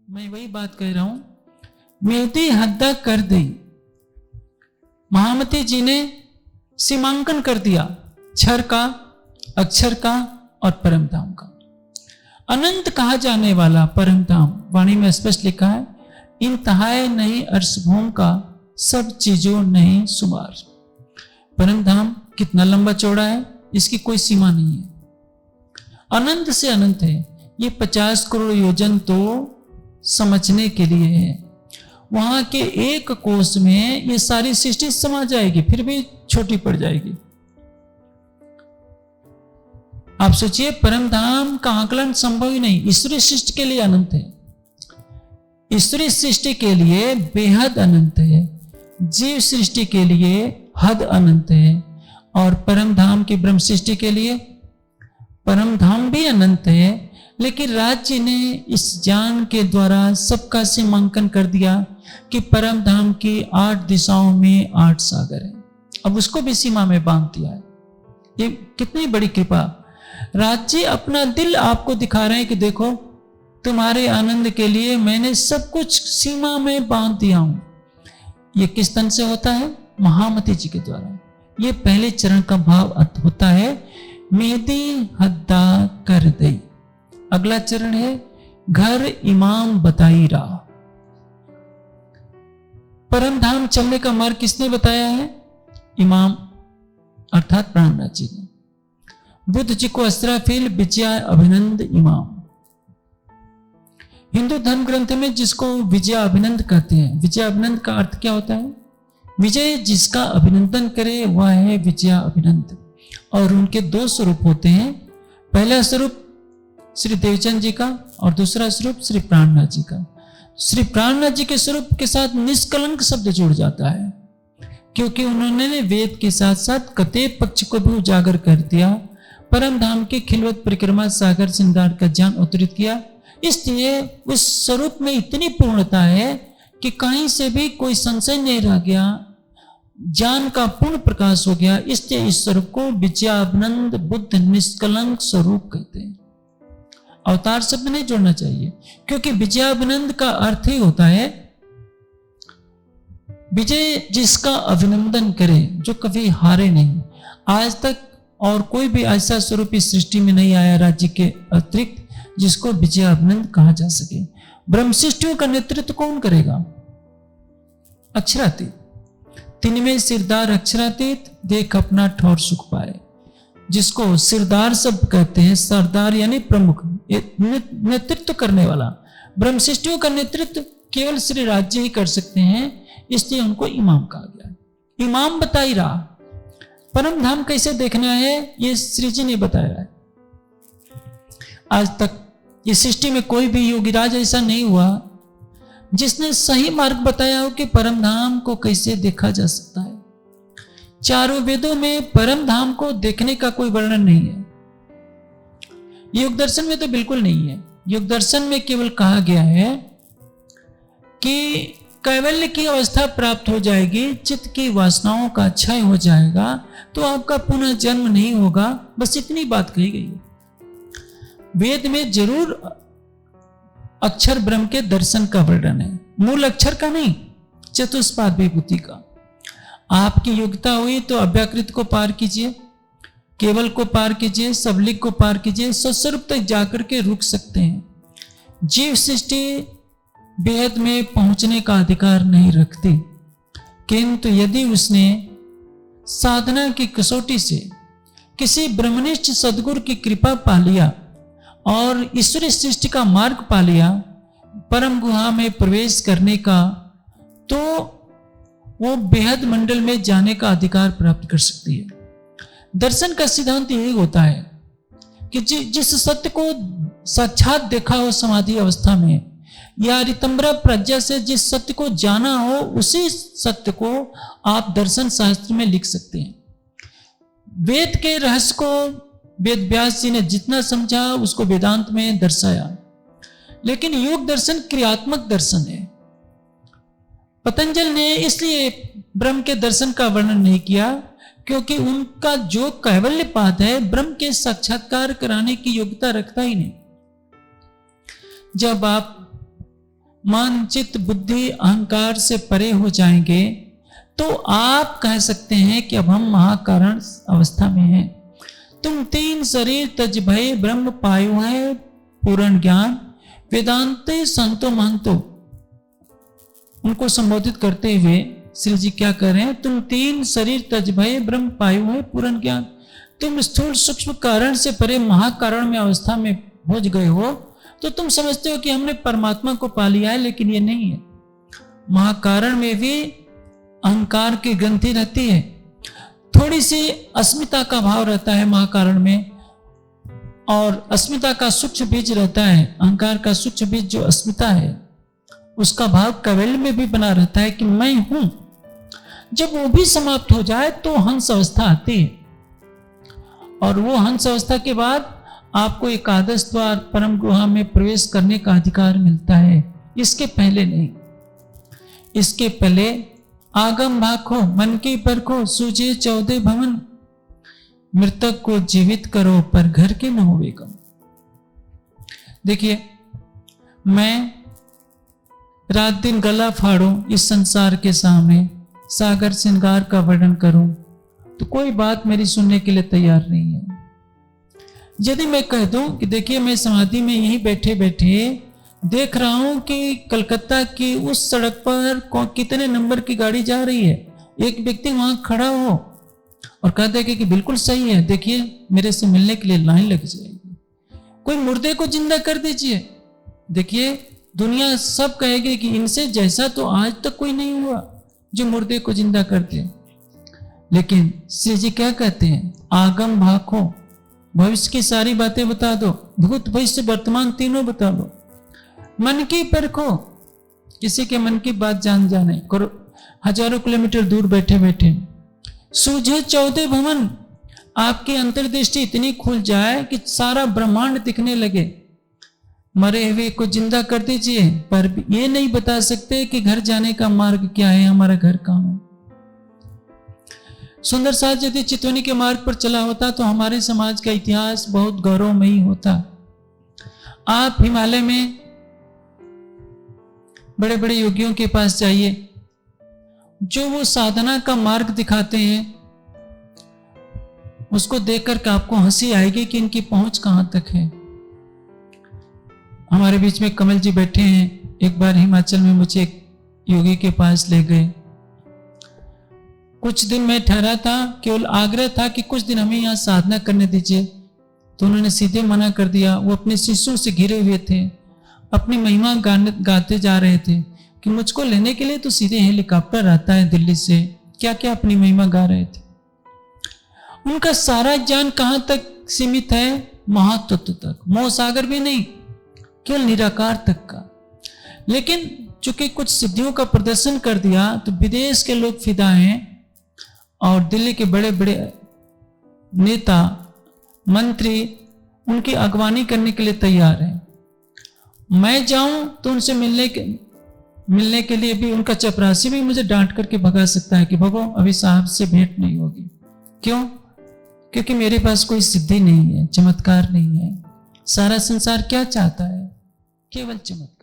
मैं वही बात कह रहा हूं, मेदी हद्दा कर दी। महामती जी ने सीमांकन कर दिया क्षर का, अक्षर का और परम धाम का। अनंत कहा जाने वाला परम धाम वाणी में स्पष्ट लिखा है, इंतहाए नहीं अर्श भूम का, सब चीजों नहीं शुमार। परम धाम कितना लंबा चौड़ा है, इसकी कोई सीमा नहीं है, अनंत से अनंत है। ये 50 करोड़ योजन तो समझने के लिए है। वहां के एक कोष में ये सारी सृष्टि समा जाएगी, फिर भी छोटी पड़ जाएगी। आप सोचिए, परम धाम का आकलन संभव ही नहीं। ईश्वरीय सृष्टि के लिए अनंत है, ईश्वरीय सृष्टि के लिए बेहद अनंत है, जीव सृष्टि के लिए हद अनंत है, और परम धाम की ब्रह्म सृष्टि के लिए परम धाम भी अनंत है। लेकिन राज्य ने इस ज्ञान के द्वारा सबका सीमांकन कर दिया कि परम धाम की 8 दिशाओं में 8 सागर है। अब उसको भी सीमा में बांध दिया है। ये कितनी बड़ी कृपा। राज्य अपना दिल आपको दिखा रहे हैं कि देखो, तुम्हारे आनंद के लिए मैंने सब कुछ सीमा में बांध दिया हूं। ये किस तन से होता है? महामती जी के द्वारा। ये पहले चरण का भाव होता है, मेदी हद्दा कर दई। अगला चरण है, घर इमाम बताई राह। परम धाम चलने का मार्ग किसने बताया है? इमाम अर्थात प्राणनाथ जी ने। बुद्ध जी को अस्राफिल विजया अभिनंद इमाम। हिंदू धर्म ग्रंथ में जिसको विजया अभिनंद कहते हैं, विजया अभिनंद का अर्थ क्या होता है? विजय जिसका अभिनंदन करे वह है विजया अभिनंद। और उनके 2 स्वरूप होते हैं। पहला स्वरूप श्री देवचंद जी का और दूसरा स्वरूप श्री प्राणनाथ जी का। श्री प्राणनाथ जी के स्वरूप के साथ निष्कलंक शब्द जुड़ जाता है, क्योंकि उन्होंने वेद के साथ साथ कतेब पक्ष को भी उजागर कर दिया, परम धाम के खिलवत परिक्रमा सागर श्रृंगार का ज्ञान अवतरित किया। इसलिए उस स्वरूप में इतनी पूर्णता है कि कहीं से भी कोई संशय नहीं रह गया, ज्ञान का पूर्ण प्रकाश हो गया। इसलिए इस स्वरूप को विजयाभिनंद बुद्ध निष्कलंक स्वरूप कहते हैं। अवतार शब्द नहीं जोड़ना चाहिए, क्योंकि विजयाभिनंद का अर्थ ही होता है विजय जिसका अभिनंदन करे, जो कभी हारे नहीं। आज तक और कोई भी ऐसा स्वरूप इस सृष्टि में नहीं आया राज्य के अतिरिक्त जिसको विजयाभिनंद कहा जा सके। ब्रह्म सृष्टियों का नेतृत्व कौन करेगा? अक्षरातीत। तिनमें सिरदार अक्षरातीत, देख अपना ठौर सुख पाए। जिसको सिरदार शब्द कहते हैं, सरदार यानी प्रमुख, नेतृत्व करने वाला। ब्रह्म सृष्टियों का नेतृत्व केवल श्री राज्य ही कर सकते हैं, इसलिए उनको इमाम कहा गया। इमाम बताई रहा। परम धाम कैसे देखना है ये श्री जी ने बताया है। आज तक इस सृष्टि में कोई भी योगीराज ऐसा नहीं हुआ जिसने सही मार्ग बताया हो कि परम धाम को कैसे देखा जा सकता है। चारों वेदों में परम धाम को देखने का कोई वर्णन नहीं है। योग दर्शन में तो बिल्कुल नहीं है। योग दर्शन में केवल कहा गया है कि कैवल्य की अवस्था प्राप्त हो जाएगी, चित्त की वासनाओं का क्षय हो जाएगा, तो आपका पुनः जन्म नहीं होगा। बस इतनी बात कही गई है। वेद में जरूर अक्षर ब्रह्म के दर्शन का वर्णन है, मूल अक्षर का नहीं, चतुष्पाद विभूति का। आपकी योग्यता हुई तो अव्याकृत को पार कीजिए, केवल को पार कीजिए, सबलिक को पार कीजिए, स्वस्वरूप तक जाकर के रुक सकते हैं। जीव सृष्टि बेहद में पहुंचने का अधिकार नहीं रखती, किंतु यदि उसने साधना की कसौटी से किसी ब्रह्मनिष्ठ सदगुरु की कृपा पा लिया और ईश्वरीय सृष्टि का मार्ग पा लिया, परम गुहा में प्रवेश करने का, तो वो बेहद मंडल में जाने का अधिकार प्राप्त कर सकती है। दर्शन का सिद्धांत यही होता है कि जिस सत्य को साक्षात देखा हो समाधि अवस्था में, या रितंबरा प्रज्ञा से जिस सत्य को जाना हो, उसी सत्य को आप दर्शन शास्त्र में लिख सकते हैं। वेद के रहस्य को वेद व्यास जी ने जितना समझा उसको वेदांत में दर्शाया, लेकिन योग दर्शन क्रियात्मक दर्शन है। पतंजल ने इसलिए ब्रह्म के दर्शन का वर्णन नहीं किया, क्योंकि उनका जो कैवल्य पाद है ब्रह्म के साक्षात्कार कराने की योग्यता रखता ही नहीं। जब आप मन चित्त बुद्धि अहंकार से परे हो जाएंगे तो आप कह सकते हैं कि अब हम महाकारण अवस्था में हैं। तुम तीन शरीर तज भय ब्रह्म पायो है पूर्ण ज्ञान वेदांते संतो महंतो। उनको संबोधित करते हुए श्री जी क्या कर रहे हैं, तुम तीन शरीर तज भय ब्रह्म पायो है पूर्ण ज्ञान। तुम स्थूल सूक्ष्म कारण से परे महाकारण में अवस्था में पहुंच गए हो तो तुम समझते हो कि हमने परमात्मा को पा लिया है, लेकिन ये नहीं है। महाकारण में भी अहंकार की ग्रंथि रहती है, थोड़ी सी अस्मिता का भाव रहता है महाकारण में, और अस्मिता का सूक्ष्म बीज रहता है। अहंकार का सूक्ष्म बीज जो अस्मिता है उसका भाव कैवल्य में भी बना रहता है कि मैं हूं। जब वो भी समाप्त हो जाए तो हंस अवस्था आती है, और वो हंस अवस्था के बाद आपको एकादश द्वार परम गुहा में प्रवेश करने का अधिकार मिलता है। इसके पहले नहीं। इसके पहले आगम भाखो मन की परखो सूझे 14 भवन। मृतक को जीवित करो पर घर के न होवे गम। देखिए, मैं रात दिन गला फाड़ूं इस संसार के सामने, सागर श्रृंगार का वर्णन करूं तो कोई बात मेरी सुनने के लिए तैयार नहीं है। यदि मैं कह दूं कि देखिए मैं समाधि में यहीं बैठे बैठे देख रहा हूं कि कलकत्ता की उस सड़क पर कितने नंबर की गाड़ी जा रही है, एक व्यक्ति वहां खड़ा हो और कह देगा कि बिल्कुल सही है, देखिए मेरे से मिलने के लिए लाइन लग जाएगी। कोई मुर्दे को जिंदा कर दीजिए, देखिए दुनिया सब कहेगी कि इनसे जैसा तो आज तक कोई नहीं हुआ जो मुर्दे को जिंदा कर दे। लेकिन श्री जी क्या कहते हैं, आगम भाखो, भविष्य की सारी बातें बता दो, भूत भविष्य वर्तमान तीनों बता दो। मन की परखो, किसी के मन की बात जान जाने करो, हजारों किलोमीटर दूर बैठे बैठे। सूझे 14 भवन, आपकी अंतर्दृष्टि इतनी खुल जाए कि सारा ब्रह्मांड दिखने लगे। मरे हुए को जिंदा कर दीजिए, पर ये नहीं बता सकते कि घर जाने का मार्ग क्या है, हमारा घर कहाँ है। सुंदर साथ यदि चितवनी के मार्ग पर चला होता तो हमारे समाज का इतिहास बहुत गौरवमयी होता। आप हिमालय में बड़े बड़े योगियों के पास जाइए, जो वो साधना का मार्ग दिखाते हैं उसको देखकर के आपको हंसी आएगी कि इनकी पहुंच कहां तक है। हमारे बीच में कमल जी बैठे हैं, एक बार हिमाचल में मुझे एक योगी के पास ले गए। कुछ दिन मैं ठहरा था, केवल आग्रह था कि कुछ दिन हमें यहाँ साधना करने दीजिए, तो उन्होंने सीधे मना कर दिया। वो अपने शिष्यों से घिरे हुए थे, अपनी महिमा गाते जा रहे थे कि मुझको लेने के लिए तो सीधे हेलीकॉप्टर आता है दिल्ली से, क्या क्या अपनी महिमा गा रहे थे। उनका सारा ज्ञान कहाँ तक सीमित है, महातत्व तक, मोह सागर भी नहीं, केवल निराकार तक का। लेकिन चूंकि कुछ सिद्धियों का प्रदर्शन कर दिया तो विदेश के लोग फिदा हैं, और दिल्ली के बड़े बड़े नेता मंत्री उनकी अगवानी करने के लिए तैयार हैं। मैं जाऊं तो उनसे मिलने के लिए भी उनका चपरासी भी मुझे डांट करके भगा सकता है कि भगो अभी साहब से भेंट नहीं होगी। क्यों? क्योंकि मेरे पास कोई सिद्धि नहीं है, चमत्कार नहीं है। सारा संसार क्या चाहता है? केवल चमत्कार।